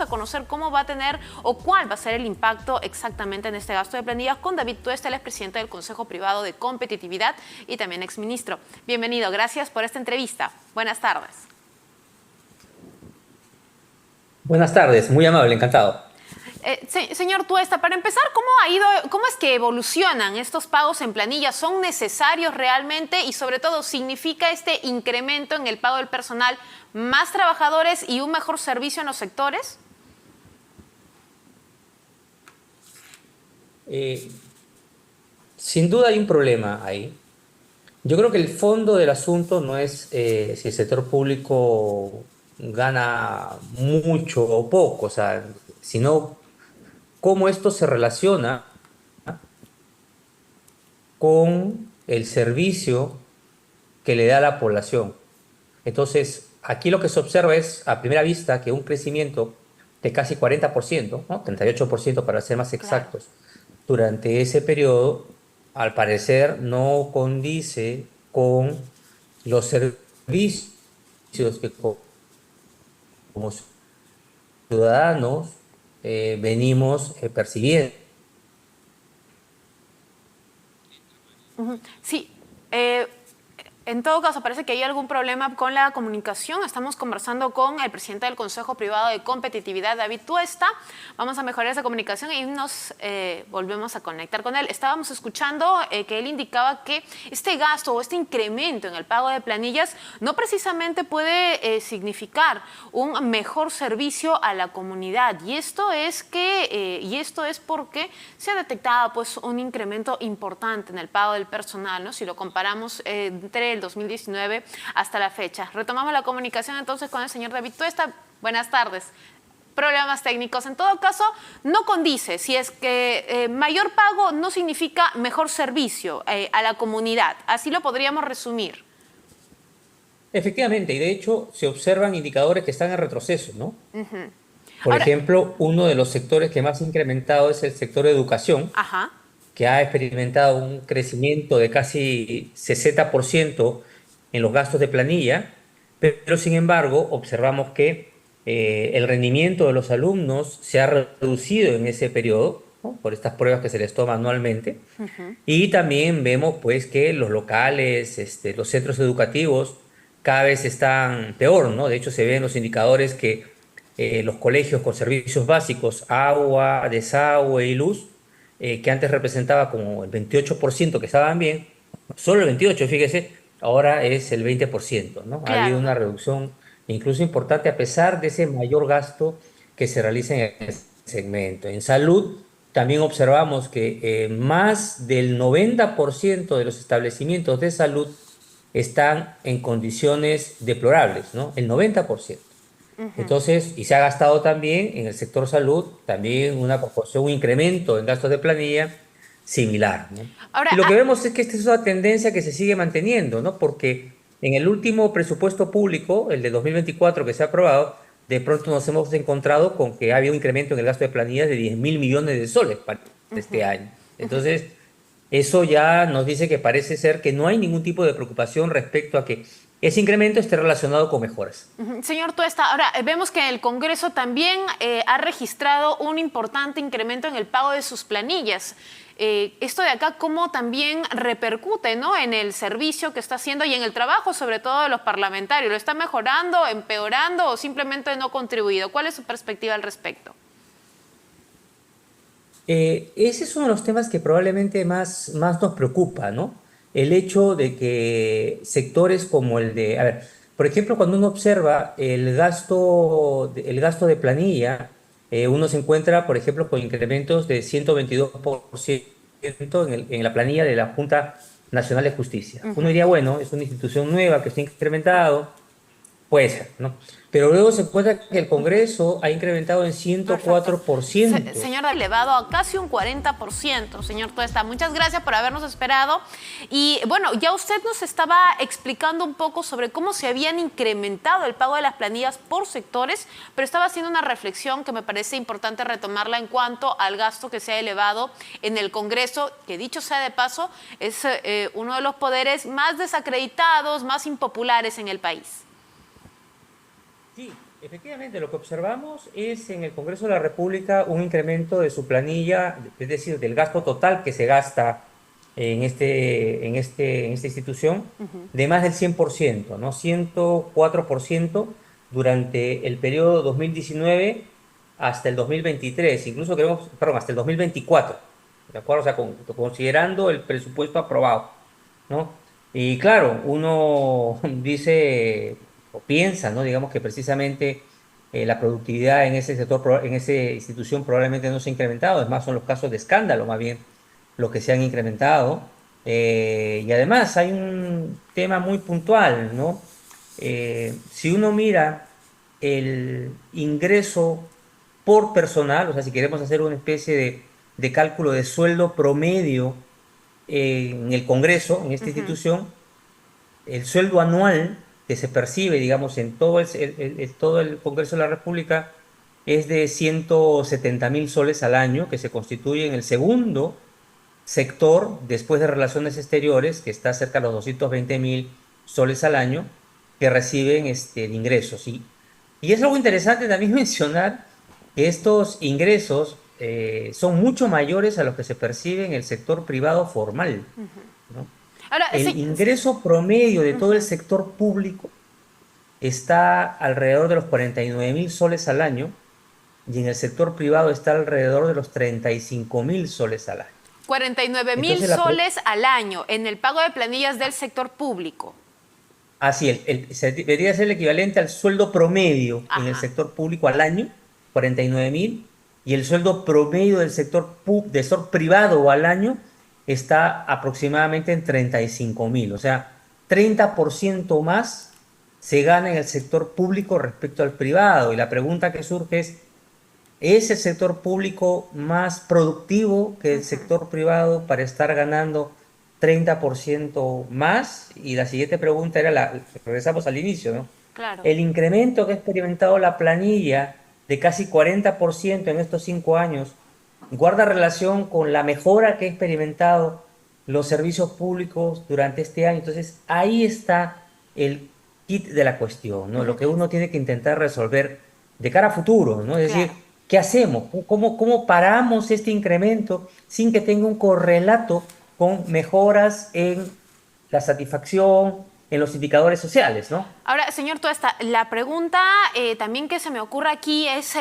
conocer cómo va a tener o cuál va a ser el impacto exactamente en este gasto de planillas con David Tuesta, el expresidente del Consejo Privado de Competitividad y también exministro. Bienvenido, gracias por esta entrevista. Buenas tardes. Buenas tardes, muy amable, encantado. Señor Tuesta, para empezar, ¿cómo es que evolucionan estos pagos en planilla? ¿Son necesarios realmente? Y sobre todo, ¿significa este incremento en el pago del personal más trabajadores y un mejor servicio en los sectores? Eh, Sin duda hay un problema ahí. Yo creo que el fondo del asunto no es si el sector público gana mucho o poco, o sea, sino cómo esto se relaciona con el servicio que le da a la población. Entonces, aquí lo que se observa es, a primera vista, que un crecimiento de casi 40%, ¿no? 38% para ser más Claro. exactos, durante ese periodo, al parecer no condice con los servicios que como ciudadanos venimos percibiendo. Ujú. Sí, eh, en todo caso parece que hay algún problema con la comunicación. Estamos conversando con el presidente del Consejo Privado de Competitividad, David Tuesta. Vamos a mejorar esa comunicación y nos volvemos a conectar con él. Estábamos escuchando que él indicaba que este gasto o este incremento en el pago de planillas no precisamente puede significar un mejor servicio a la comunidad. Y esto es porque se ha detectado pues un incremento importante en el pago del personal, ¿no? Si lo comparamos entre el 2019 hasta la fecha. Retomamos la comunicación entonces con el señor David Tuesta. Buenas tardes. Problemas técnicos. En todo caso, no condice si es que mayor pago no significa mejor servicio a la comunidad. Así lo podríamos resumir. Efectivamente, y de hecho se observan indicadores que están en retroceso, ¿no? Por Ahora, ejemplo, uno de los sectores que más ha incrementado es el sector de educación, ajá. que ha experimentado un crecimiento de casi 60% en los gastos de planilla, pero sin embargo observamos que el rendimiento de los alumnos se ha reducido en ese periodo, ¿no? Por estas pruebas que se les toma anualmente. Y también vemos pues que los locales, los centros educativos cada vez están peor, ¿no? De hecho se ven los indicadores que los colegios con servicios básicos, agua, desagüe y luz, que antes representaba como el 28% que estaban bien, solo el 28%, fíjese, ahora es el 20%, ¿no? Ha habido Claro, una ¿no? reducción incluso importante a pesar de ese mayor gasto que se realiza en el segmento. En salud también observamos que más del 90% de los establecimientos de salud están en condiciones deplorables, ¿no? El 90%. Entonces, y se ha gastado también en el sector salud, también una proporción, un incremento en gastos de planilla similar, ¿no? Ahora, Y lo que vemos es que esta es una tendencia que se sigue manteniendo, ¿no? Porque en el último presupuesto público, el de 2024 que se ha aprobado, de pronto nos hemos encontrado con que ha habido un incremento en el gasto de planillas de 10.000 millones de soles para este año. Entonces, eso ya nos dice que parece ser que no hay ningún tipo de preocupación respecto a que ese incremento esté relacionado con mejoras. señor Tuesta, ahora vemos que el Congreso también ha registrado un importante incremento en el pago de sus planillas. Esto de acá, ¿cómo también repercute, ¿no?, en el servicio que está haciendo y en el trabajo, sobre todo de los parlamentarios? ¿Lo está mejorando, empeorando o simplemente no ha contribuido? ¿Cuál es su perspectiva al respecto? Ese es uno de los temas que probablemente más nos preocupa, ¿no? El hecho de que sectores como el de, a ver, por ejemplo, cuando uno observa el gasto de planilla, uno se encuentra, por ejemplo, con incrementos de 122% en la planilla de la Junta Nacional de Justicia. Uno diría, bueno, es una institución nueva que está incrementado, puede ser, ¿no? Pero luego se encuentra que el Congreso ha incrementado en Perfecto. 104%. Señor, elevado a casi un 40%, señor Tuesta. Muchas gracias por habernos esperado. Y bueno, ya usted nos estaba explicando un poco sobre cómo se habían incrementado el pago de las planillas por sectores, pero estaba haciendo una reflexión que me parece importante retomarla en cuanto al gasto que se ha elevado en el Congreso, que dicho sea de paso, es uno de los poderes más desacreditados, más impopulares en el país. Sí, Efectivamente, lo que observamos es en el Congreso de la República un incremento de su planilla, es decir, del gasto total que se gasta en esta institución, de más del 100%, ¿no? 104% durante el periodo 2019 hasta el 2023, incluso queremos, perdón, hasta el 2024, ¿de acuerdo? O sea, considerando el presupuesto aprobado, ¿no? Y claro, uno dice o piensa, ¿no? Digamos que precisamente la productividad en ese sector, en esa institución probablemente no se ha incrementado, es más, son los casos de escándalo más bien los que se han incrementado. Y además hay un tema muy puntual, ¿no? Si uno mira el ingreso por personal, o sea, si queremos hacer una especie de cálculo de sueldo promedio en el Congreso, en esta Ujú. institución, el sueldo anual que se percibe, digamos, en todo todo el Congreso de la República es de 170.000 soles al año, que se constituye en el segundo sector, después de Relaciones Exteriores, que está cerca de los 220.000 soles al año, que reciben ingresos. Y es algo interesante también mencionar que estos ingresos son mucho mayores a los que se perciben en el sector privado formal, ¿no? Ahora, El sí, ingreso promedio de todo el ujú. sector público está alrededor de los 49.000 soles al año y en el sector privado está alrededor de los 35.000 soles al año. 49.000 Entonces, soles al año en el pago de planillas del sector público. así, debería ser el equivalente al sueldo promedio en el Ajá. sector público al año, 49.000, y el sueldo promedio del sector privado al año está aproximadamente en 35.000. O sea, 30% más se gana en el sector público respecto al privado. Y la pregunta que surge ¿es el sector público más productivo que el sector privado para estar ganando 30% más? Y la siguiente pregunta era regresamos al inicio, ¿no? Claro. El incremento que ha experimentado la planilla de casi 40% en estos 5 años guarda relación con la mejora que ha experimentado los servicios públicos durante este año. Entonces, ahí está el kit de la cuestión, ¿no? Lo Ujú. que uno tiene que intentar resolver de cara a futuro, ¿no? Es Claro. decir, ¿qué hacemos? ¿Cómo paramos este incremento sin que tenga un correlato con mejoras en la satisfacción, en los indicadores sociales, ¿no? Ahora, señor Tuesta, la pregunta también que se me ocurre aquí es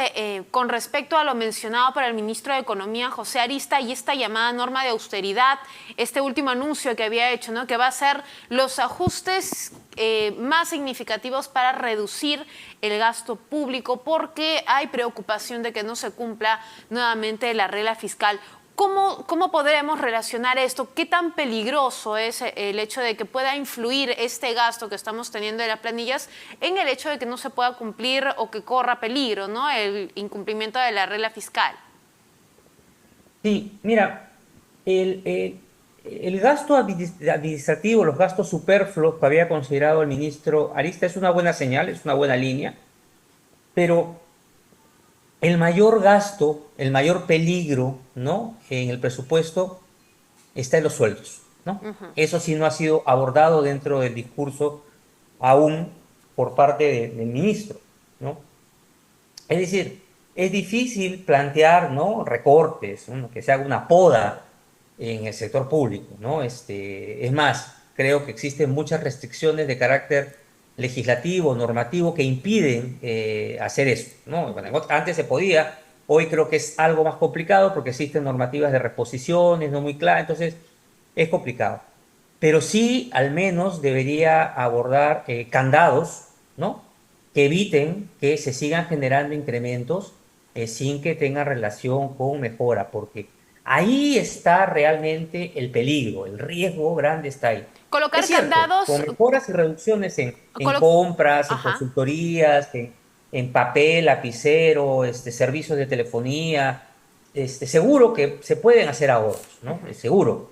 con respecto a lo mencionado por el ministro de Economía, José Arista, y esta llamada norma de austeridad, este último anuncio que había hecho, ¿no? Que va a ser los ajustes más significativos para reducir el gasto público porque hay preocupación de que no se cumpla nuevamente la regla fiscal. ¿Cómo podremos relacionar esto? ¿Qué tan peligroso es el hecho de que pueda influir este gasto que estamos teniendo de las planillas en el hecho de que no se pueda cumplir o que corra peligro, ¿no? El incumplimiento de la regla fiscal? Sí, mira, el gasto administrativo, los gastos superfluos que había considerado el ministro Arista es una buena señal, es una buena línea, pero el mayor gasto, el mayor peligro, ¿no? En el presupuesto está en los sueldos, ¿no? Eso sí no ha sido abordado dentro del discurso aún por parte del ministro, ¿no? Es decir, es difícil plantear, ¿no? Recortes, ¿no? Que se haga una poda en el sector público, ¿no? Es más, creo que existen muchas restricciones de carácter legislativo, normativo, que impiden hacer eso, ¿no? Bueno, antes se podía, hoy creo que es algo más complicado porque existen normativas de reposiciones no muy claras, entonces es complicado. Pero sí, al menos debería abordar candados, ¿no? Que eviten que se sigan generando incrementos sin que tenga relación con mejora, porque ahí está realmente el peligro, el riesgo grande está ahí. Es Colocar cierto, candados, con mejoras y reducciones en colo- compras, en ajá. consultorías, en papel, lapicero, servicios de telefonía, seguro que se pueden hacer ahorros, ¿no? Seguro,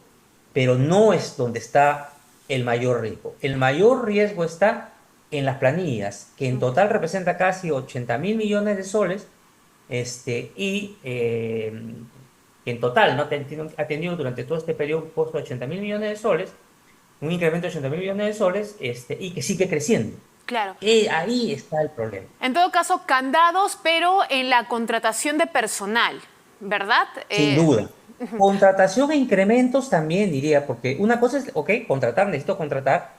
pero no es donde está el mayor riesgo. El mayor riesgo está en las planillas, que en total representa casi 80.000 millones de soles, y en total, ¿no? Ha tenido durante todo este periodo un costo de 80.000 millones de soles, un incremento de 80.000 millones de soles, y que sigue creciendo. Claro. Ahí está el problema. En todo caso, candados, pero en la contratación de personal, ¿verdad? Sin duda. Contratación e incrementos también diría, porque una cosa es, ok, contratar, necesito contratar.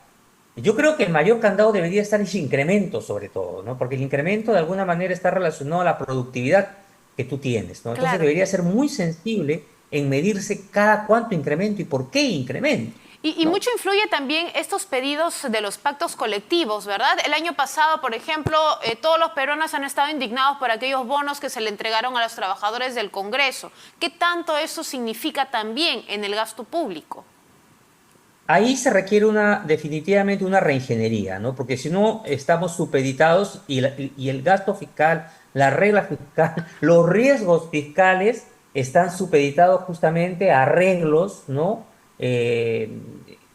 Yo creo que el mayor candado debería estar en incremento sobre todo, ¿no? Porque el incremento de alguna manera está relacionado a la productividad que tú tienes, ¿no? Entonces Claro. debería ser muy sensible en medirse cada cuánto incremento y por qué incremento, Y ¿no? mucho influye también estos pedidos de los pactos colectivos, ¿verdad? El año pasado, por ejemplo, todos los peruanos han estado indignados por aquellos bonos que se le entregaron a los trabajadores del Congreso. ¿Qué tanto eso significa también en el gasto público? Ahí se requiere definitivamente una reingeniería, ¿no? Porque si no, estamos supeditados y el gasto fiscal, la regla fiscal, los riesgos fiscales están supeditados justamente a arreglos, ¿no? Eh,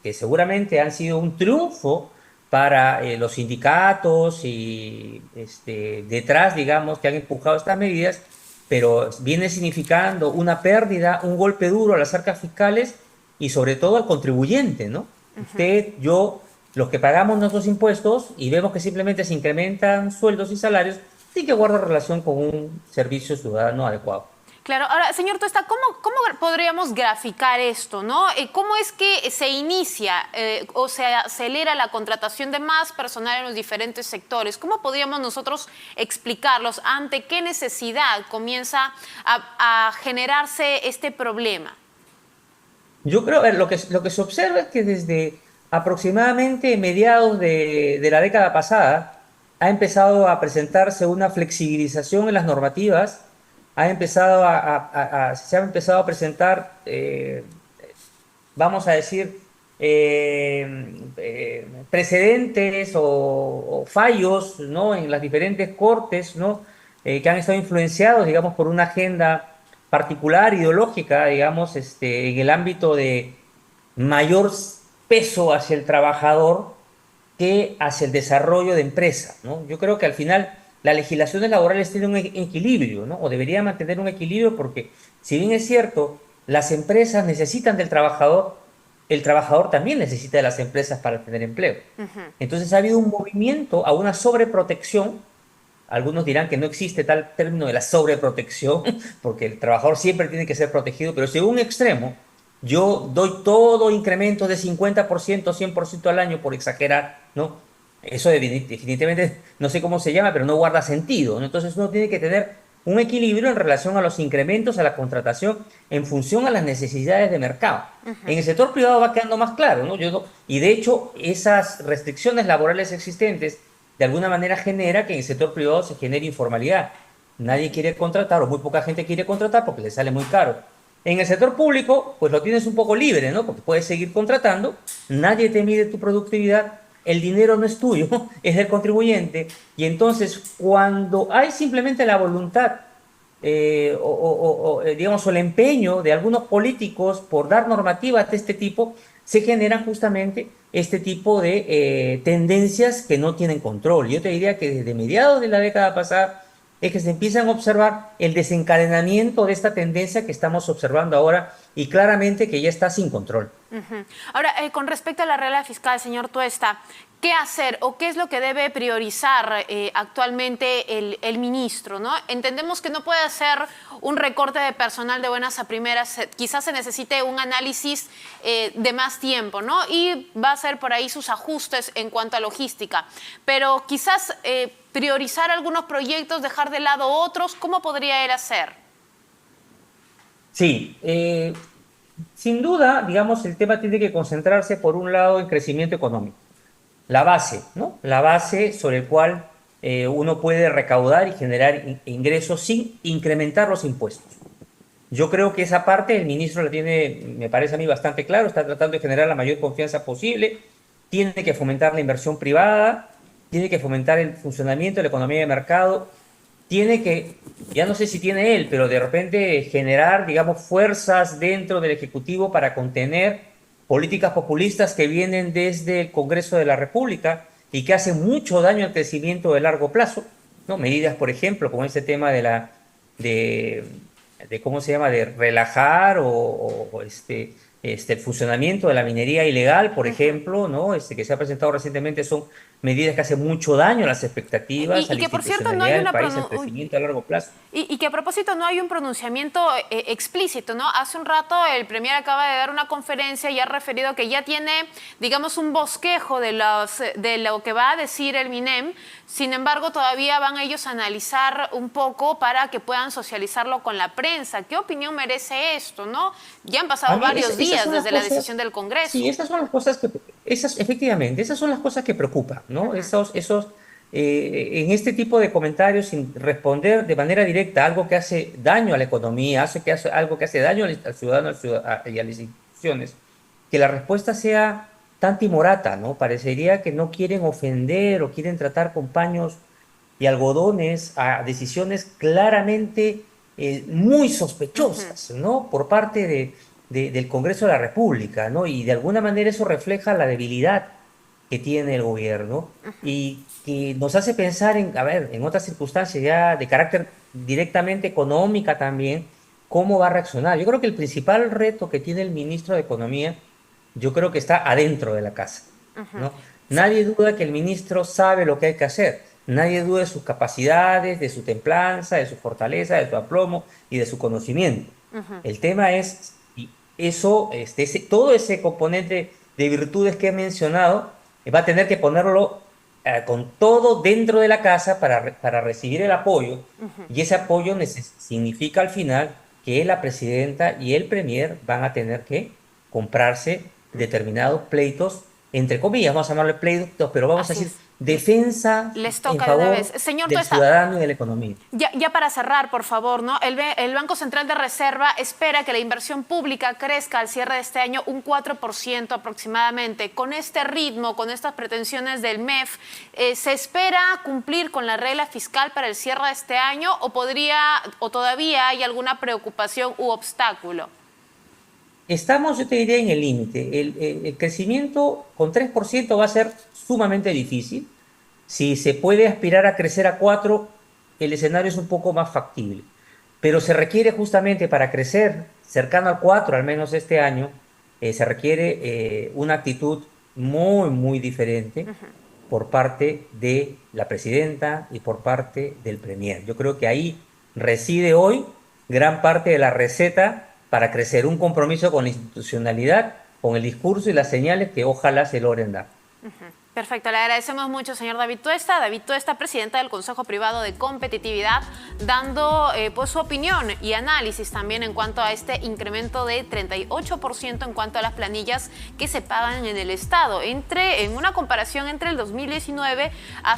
que seguramente han sido un triunfo para los sindicatos y detrás, digamos, que han empujado estas medidas, pero viene significando una pérdida, un golpe duro a las arcas fiscales y sobre todo al contribuyente, ¿no? Usted, yo, los que pagamos nuestros impuestos y vemos que simplemente se incrementan sueldos y salarios, sí que guarda relación con un servicio ciudadano adecuado. Claro, ahora, señor Tuesta, ¿cómo podríamos graficar esto, no? ¿Cómo es que se inicia o se acelera la contratación de más personal en los diferentes sectores? ¿Cómo podríamos nosotros explicarlos? ¿Ante qué necesidad comienza a generarse este problema? Yo creo, a ver, lo que se observa es que desde aproximadamente mediados de la década pasada ha empezado a presentarse una flexibilización en las normativas, se ha empezado a presentar, vamos a decir, precedentes o fallos, ¿no? En las diferentes cortes, ¿no? Que han estado influenciados, digamos, por una agenda particular, ideológica, digamos, en el ámbito de mayor peso hacia el trabajador que hacia el desarrollo de empresas, ¿no? Yo creo que al final las legislaciones laborales tienen un equilibrio, ¿no? O deberían mantener un equilibrio porque, si bien es cierto, las empresas necesitan del trabajador, el trabajador también necesita de las empresas para tener empleo. Entonces ha habido un movimiento a una sobreprotección. Algunos dirán que no existe tal término de la sobreprotección, porque el trabajador siempre tiene que ser protegido, pero si en un extremo yo doy todo incremento de 50%, 100% al año, por exagerar, ¿no? Eso definitivamente no sé cómo se llama, pero no guarda sentido, ¿no? Entonces uno tiene que tener un equilibrio en relación a los incrementos, a la contratación, en función a las necesidades de mercado. En el sector privado va quedando más claro, ¿no? Y de hecho, esas restricciones laborales existentes de alguna manera genera que en el sector privado se genere informalidad. Nadie quiere contratar o muy poca gente quiere contratar porque le sale muy caro. En el sector público, pues lo tienes un poco libre, ¿no? Porque puedes seguir contratando, nadie te mide tu productividad, el dinero no es tuyo, es del contribuyente, y entonces cuando hay simplemente la voluntad digamos, o el empeño de algunos políticos por dar normativas de este tipo, se generan justamente este tipo de tendencias que no tienen control. Yo te diría que desde mediados de la década pasada es que se empiezan a observar el desencadenamiento de esta tendencia que estamos observando ahora y claramente que ya está sin control. Ahora, con respecto a la regla fiscal, señor Tuesta, ¿qué hacer o qué es lo que debe priorizar actualmente el ministro, ¿no? Entendemos que no puede hacer un recorte de personal de buenas a primeras, quizás se necesite un análisis de más tiempo, ¿no? Y va a hacer por ahí sus ajustes en cuanto a logística, pero quizás priorizar algunos proyectos, dejar de lado otros, ¿cómo podría él hacer? Sí, sin duda, digamos, el tema tiene que concentrarse por un lado en crecimiento económico. La base, ¿no? La base sobre el cual uno puede recaudar y generar ingresos sin incrementar los impuestos. Yo creo que esa parte el ministro la tiene, me parece a mí bastante claro, está tratando de generar la mayor confianza posible, tiene que fomentar la inversión privada, tiene que fomentar el funcionamiento de la economía de mercado, tiene que, ya no sé si tiene él, pero de repente generar, digamos, fuerzas dentro del Ejecutivo para contener políticas populistas que vienen desde el Congreso de la República y que hacen mucho daño al crecimiento de largo plazo, ¿no? Medidas, por ejemplo, como este tema de, ¿cómo se llama?, de relajar el funcionamiento de la minería ilegal, por ejemplo, ¿no? Que se ha presentado recientemente son medidas que hacen mucho daño a las expectativas, a Y la que, por cierto, no hay institucionalidad del una país, al crecimiento a largo plazo. y que a propósito no hay un pronunciamiento explícito, ¿no? Hace un rato el Premier acaba de dar una conferencia y ha referido que ya tiene, digamos, un bosquejo de lo que va a decir el MINEM. Sin embargo, todavía van ellos a analizar un poco para que puedan socializarlo con la prensa. ¿Qué opinión merece esto, no? Ya han A pasado mí varios esas días son las desde la cosas, decisión del sí, Congreso. esas son las cosas efectivamente, esas son las cosas que preocupan, ¿no? En este tipo de comentarios, sin responder de manera directa a algo que hace daño a la economía, algo que hace daño al ciudadano y a las instituciones, que la respuesta sea tan timorata, ¿no? Parecería que no quieren ofender o quieren tratar con paños y algodones a decisiones claramente muy Ujú. sospechosas, ¿no? Por parte del Congreso de la República, ¿no? Y de alguna manera eso refleja la debilidad que tiene el gobierno y que nos hace pensar en, a ver, en otras circunstancias ya de carácter directamente económica también, cómo va a reaccionar. Yo creo que el principal reto que tiene el ministro de Economía, yo creo que está adentro de la casa, ¿no? Sí. Nadie duda que el ministro sabe lo que hay que hacer. Nadie duda de sus capacidades, de su templanza, de su fortaleza, de su aplomo y de su conocimiento. El tema es si eso, todo ese componente de virtudes que he mencionado, va a tener que ponerlo con todo dentro de la casa para recibir el apoyo. Y ese apoyo significa al final que la presidenta y el premier van a tener que comprarse determinados pleitos, entre comillas, vamos a llamarle pleitos, pero vamos a Así decir es. defensa Les en toca de una vez. favor Señor del Tuesta, ciudadano y de la economía. ya para cerrar, por favor, ¿no? El Banco Central de Reserva espera que la inversión pública crezca al cierre de este año un 4% aproximadamente. Con este ritmo, con estas pretensiones del MEF, ¿se espera cumplir con la regla fiscal para el cierre de este año o todavía hay alguna preocupación u obstáculo? Estamos, yo te diría, en el límite. El crecimiento con 3% va a ser sumamente difícil. Si se puede aspirar a crecer a 4, el escenario es un poco más factible. Pero se requiere justamente para crecer cercano al 4, al menos este año, se requiere una actitud muy, muy diferente por parte de la presidenta y por parte del premier. Yo creo que ahí reside hoy gran parte de la receta para crecer, un compromiso con la institucionalidad, con el discurso y las señales que ojalá se logren dar. Perfecto, le agradecemos mucho, señor David Tuesta. David Tuesta, presidenta del Consejo Privado de Competitividad, dando pues su opinión y análisis también en cuanto a este incremento de 38% en cuanto a las planillas que se pagan en el Estado, en una comparación entre el 2019 hasta